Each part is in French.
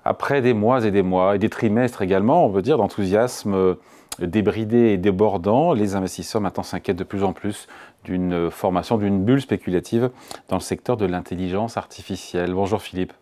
Après des mois et des trimestres également, on veut dire, d'enthousiasme débridé et débordant, les investisseurs maintenant s'inquiètent de plus en plus d'une formation, d'une bulle spéculative dans le secteur de l'intelligence artificielle. Bonjour Philippe.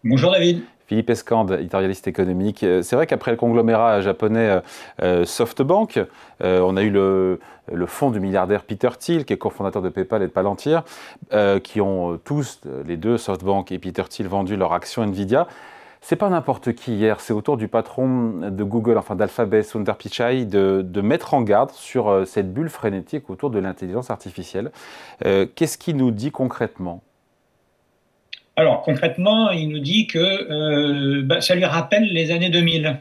Bonjour David. Philippe Escande, éditorialiste économique. C'est vrai qu'après le conglomérat japonais SoftBank, on a eu le fonds du milliardaire Peter Thiel, qui est cofondateur de PayPal et de Palantir, qui ont tous, les deux, SoftBank et Peter Thiel, vendu leur action Nvidia. C'est pas n'importe qui hier, c'est au tour du patron de Google, enfin d'Alphabet, Sundar Pichai, de mettre en garde sur cette bulle frénétique autour de l'intelligence artificielle. Qu'est-ce qu'il nous dit concrètement? Alors concrètement, il nous dit que ça lui rappelle les années 2000.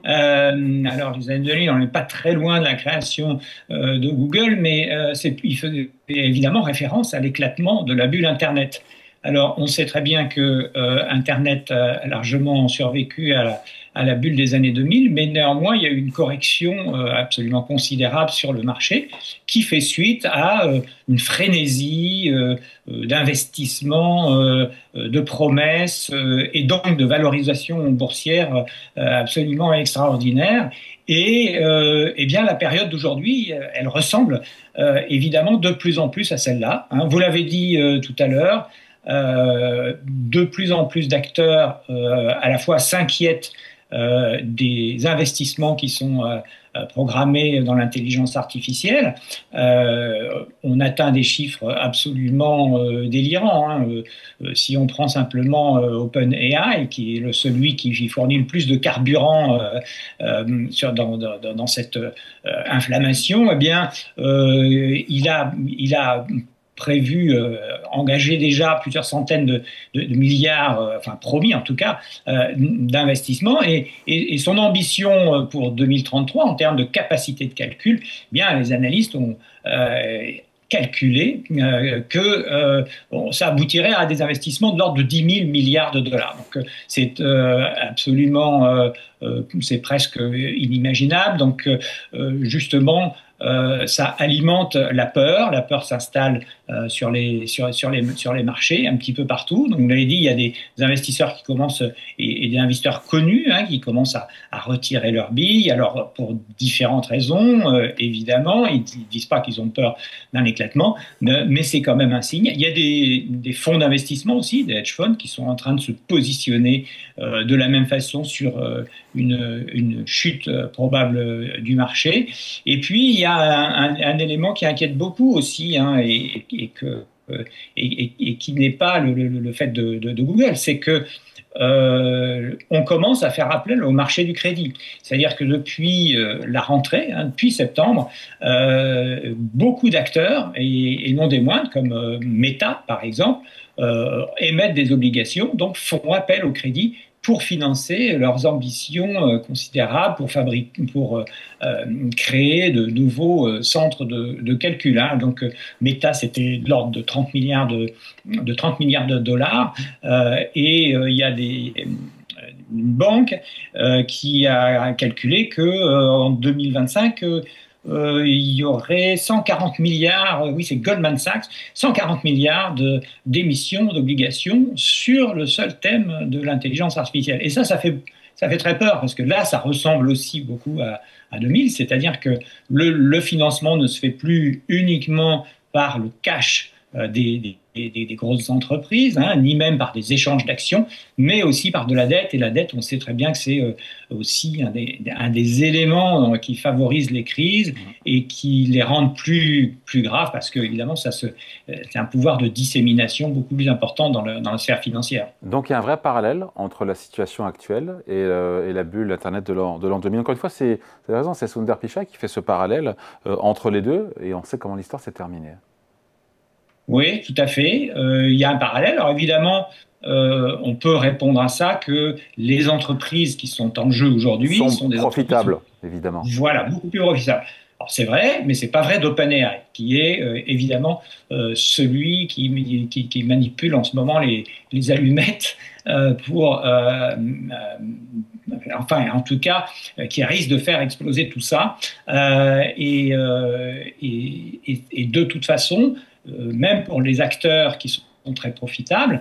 Alors les années 2000, on n'est pas très loin de la création de Google, mais il fait évidemment référence à l'éclatement de la bulle Internet. Alors on sait très bien que Internet a largement survécu à la bulle des années 2000, mais néanmoins il y a eu une correction absolument considérable sur le marché qui fait suite à une frénésie d'investissement, de promesses et donc de valorisation boursière absolument extraordinaire. Et eh bien la période d'aujourd'hui, elle ressemble évidemment de plus en plus à celle-là, hein. Vous l'avez dit tout à l'heure. De plus en plus d'acteurs à la fois s'inquiètent des investissements qui sont programmés dans l'intelligence artificielle. On atteint des chiffres absolument délirants, hein. Si on prend simplement OpenAI, qui est celui qui fournit le plus de carburant dans cette inflammation, eh bien, il a prévu, engagé déjà plusieurs centaines de milliards, enfin promis en tout cas, d'investissements. Et son ambition pour 2033 en termes de capacité de calcul, eh bien, les analystes ont calculé que ça aboutirait à des investissements de l'ordre de 10 000 milliards de dollars. Donc c'est absolument, c'est presque inimaginable. Donc justement, ça alimente la peur. La peur s'installe sur les marchés un petit peu partout. Donc, vous l'avez dit, il y a des investisseurs qui commencent, et des investisseurs connus, hein, qui commencent à retirer leurs billes. Alors, pour différentes raisons, évidemment, ils ne disent pas qu'ils ont peur d'un éclatement, mais c'est quand même un signe. Il y a des fonds d'investissement aussi, des hedge funds, qui sont en train de se positionner de la même façon sur une chute probable du marché. Et puis, il y a un élément qui inquiète beaucoup aussi, hein, et qui n'est pas le fait de Google, c'est que on commence à faire appel au marché du crédit. C'est-à-dire que depuis la rentrée, hein, depuis septembre, beaucoup d'acteurs, et non des moindres, comme Meta par exemple, émettent des obligations, donc font appel au crédit pour financer leurs ambitions considérables, pour créer de nouveaux centres de calcul, hein. Donc Meta, c'était de l'ordre de 30 milliards de dollars, et il y a une banque qui a calculé qu'en 2025, il y aurait 140 milliards, oui c'est Goldman Sachs, 140 milliards d'émissions d'obligations sur le seul thème de l'intelligence artificielle. Et ça fait très peur, parce que là, ça ressemble aussi beaucoup à 2000, c'est-à-dire que le financement ne se fait plus uniquement par le cash des grosses entreprises, hein, ni même par des échanges d'actions, mais aussi par de la dette. Et la dette, on sait très bien que c'est aussi un des éléments qui favorise les crises et qui les rendent plus graves, parce que évidemment, c'est un pouvoir de dissémination beaucoup plus important dans la sphère financière. Donc il y a un vrai parallèle entre la situation actuelle et la bulle Internet de l'an 2000. Encore une fois, vous avez raison, c'est Sundar Pichai qui fait ce parallèle entre les deux, et on sait comment l'histoire s'est terminée. Oui, tout à fait. Il y a un parallèle. Alors évidemment, on peut répondre à ça que les entreprises qui sont en jeu aujourd'hui Sont sont des entreprises, profitables, évidemment. voilà, beaucoup plus profitables. Alors c'est vrai, mais c'est pas vrai d'OpenAI, qui est évidemment celui qui manipule en ce moment les allumettes enfin, en tout cas, qui risque de faire exploser tout ça. Et de toute façon, même pour les acteurs qui sont très profitables,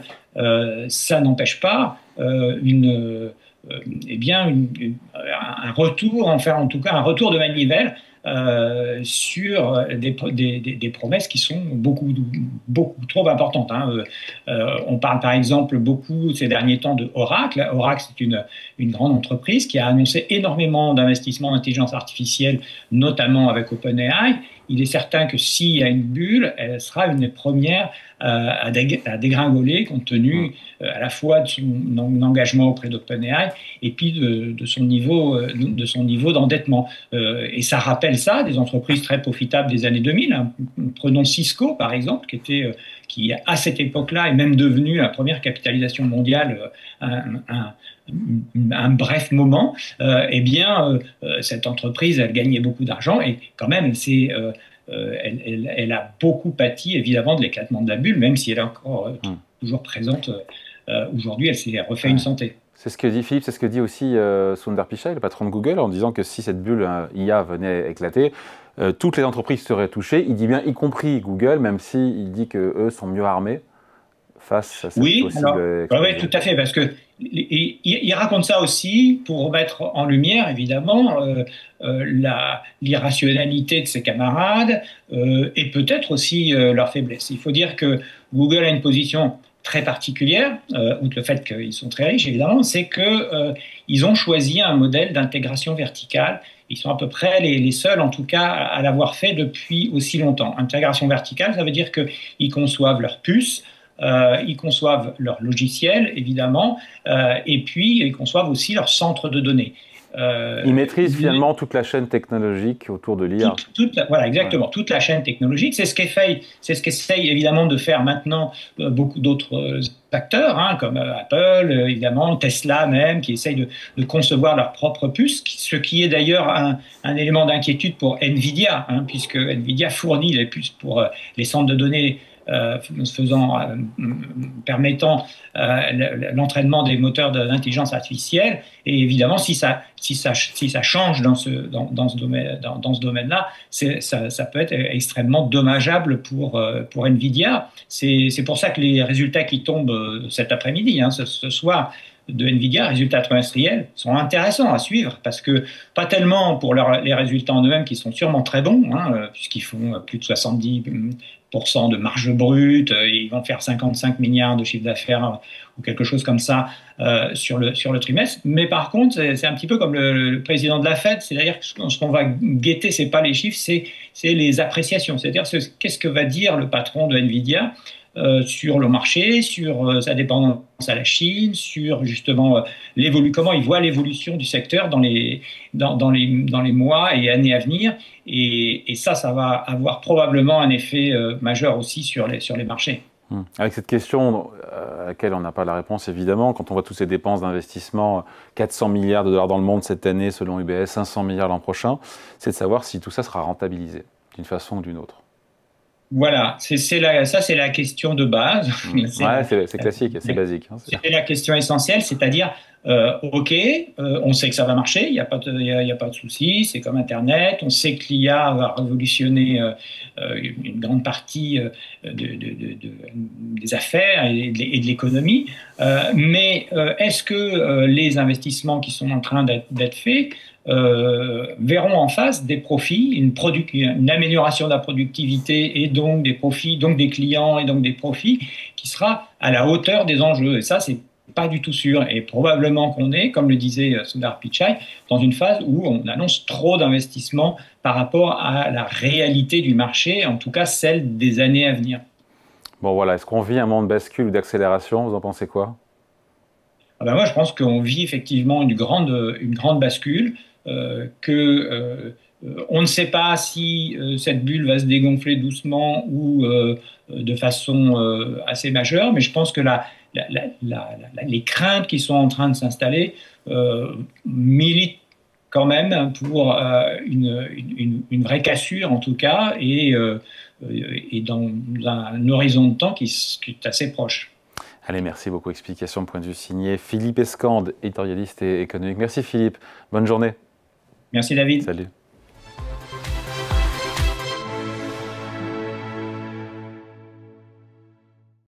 ça n'empêche pas eh bien, un retour, enfin en tout cas un retour de manivelle sur des promesses qui sont beaucoup trop importantes. Hein. On parle par exemple beaucoup ces derniers temps de Oracle. Oracle, c'est une grande entreprise qui a annoncé énormément d'investissements en intelligence artificielle, notamment avec OpenAI. Il est certain que s'il y a une bulle, elle sera une des premières à dégringoler, compte tenu à la fois de son engagement auprès d'OpenAI et puis de son niveau d'endettement. Et ça rappelle ça, des entreprises très profitables des années 2000. Hein. Prenons Cisco, par exemple, qui à cette époque-là est même devenue la première capitalisation mondiale un bref moment. Eh bien, cette entreprise, elle gagnait beaucoup d'argent et quand même, elle a beaucoup pâti évidemment de l'éclatement de la bulle, même si elle est encore toujours présente. Aujourd'hui, elle s'est refait une santé. C'est ce que dit Philippe, c'est ce que dit aussi Sundar Pichai, le patron de Google, en disant que si cette bulle IA venait éclater, toutes les entreprises seraient touchées. Il dit bien, y compris Google, même s'il dit qu'eux sont mieux armés face à cette possible oui, tout à fait, parce que il raconte ça aussi pour mettre en lumière, évidemment, l'irrationalité de ses camarades et peut-être aussi leur faiblesse. Il faut dire que Google a une position très particulière, outre le fait qu'ils sont très riches, évidemment, c'est qu'ils ont choisi un modèle d'intégration verticale. Ils sont à peu près les seuls, en tout cas, à l'avoir fait depuis aussi longtemps. Intégration verticale, ça veut dire qu'ils conçoivent leurs puces, ils conçoivent leur logiciel, évidemment, et puis ils conçoivent aussi leur centre de données. Ils maîtrisent finalement toute la chaîne technologique autour de l'IA. Voilà, exactement, toute la chaîne technologique. C'est ce qu'essayent évidemment de faire maintenant beaucoup d'autres acteurs, hein, comme Apple, évidemment, Tesla même, qui essayent de concevoir leur propre puce, ce qui est d'ailleurs un élément d'inquiétude pour NVIDIA, hein, puisque NVIDIA fournit les puces pour les centres de données permettant l'entraînement des moteurs d'intelligence artificielle. Et évidemment, si ça change dans ce domaine-là, ça peut être extrêmement dommageable pour NVIDIA. C'est pour ça que les résultats qui tombent cet après-midi, hein, ce soir, de NVIDIA, résultats trimestriels, sont intéressants à suivre, parce que pas tellement pour les résultats en eux-mêmes qui sont sûrement très bons, hein, puisqu'ils font plus de 70% de marge brute, ils vont faire 55 milliards de chiffre d'affaires ou quelque chose comme ça sur le trimestre. Mais par contre, c'est un petit peu comme le président de la Fed, c'est-à-dire que ce qu'on va guetter, c'est pas les chiffres, c'est les appréciations, c'est-à-dire qu'est-ce que va dire le patron de NVIDIA sur le marché, sur sa dépendance à la Chine, sur justement comment il voit l'évolution du secteur dans les mois et années à venir. Et ça va avoir probablement un effet majeur aussi sur les marchés. Avec cette question à laquelle on n'a pas la réponse, évidemment, quand on voit toutes ces dépenses d'investissement, 400 milliards de dollars dans le monde cette année selon UBS, 500 milliards l'an prochain, c'est de savoir si tout ça sera rentabilisé d'une façon ou d'une autre. Voilà, ça c'est la question de base. C'est classique, c'est basique. Hein, c'est la question essentielle, c'est-à-dire, OK, on sait que ça va marcher, il n'y a pas de souci, c'est comme Internet, on sait que l'IA va révolutionner une grande partie des affaires et de l'économie, mais est-ce que les investissements qui sont en train d'être faits verront en face des profits, une amélioration de la productivité et donc des profits, donc des clients et donc des profits qui sera à la hauteur des enjeux. Et ça, c'est pas du tout sûr. Et probablement qu'on est, comme le disait Sundar Pichai, dans une phase où on annonce trop d'investissements par rapport à la réalité du marché, en tout cas celle des années à venir. Bon voilà, est-ce qu'on vit un monde bascule ou d'accélération? Vous en pensez quoi? Moi, je pense qu'on vit effectivement une grande bascule. On ne sait pas si cette bulle va se dégonfler doucement ou de façon assez majeure, mais je pense que les craintes qui sont en train de s'installer militent quand même pour une vraie cassure en tout cas et dans un horizon de temps qui est assez proche. Allez, merci beaucoup. Explication de point de vue signé Philippe Escande, éditorialiste et économique. Merci Philippe. Bonne journée. Merci David. Salut.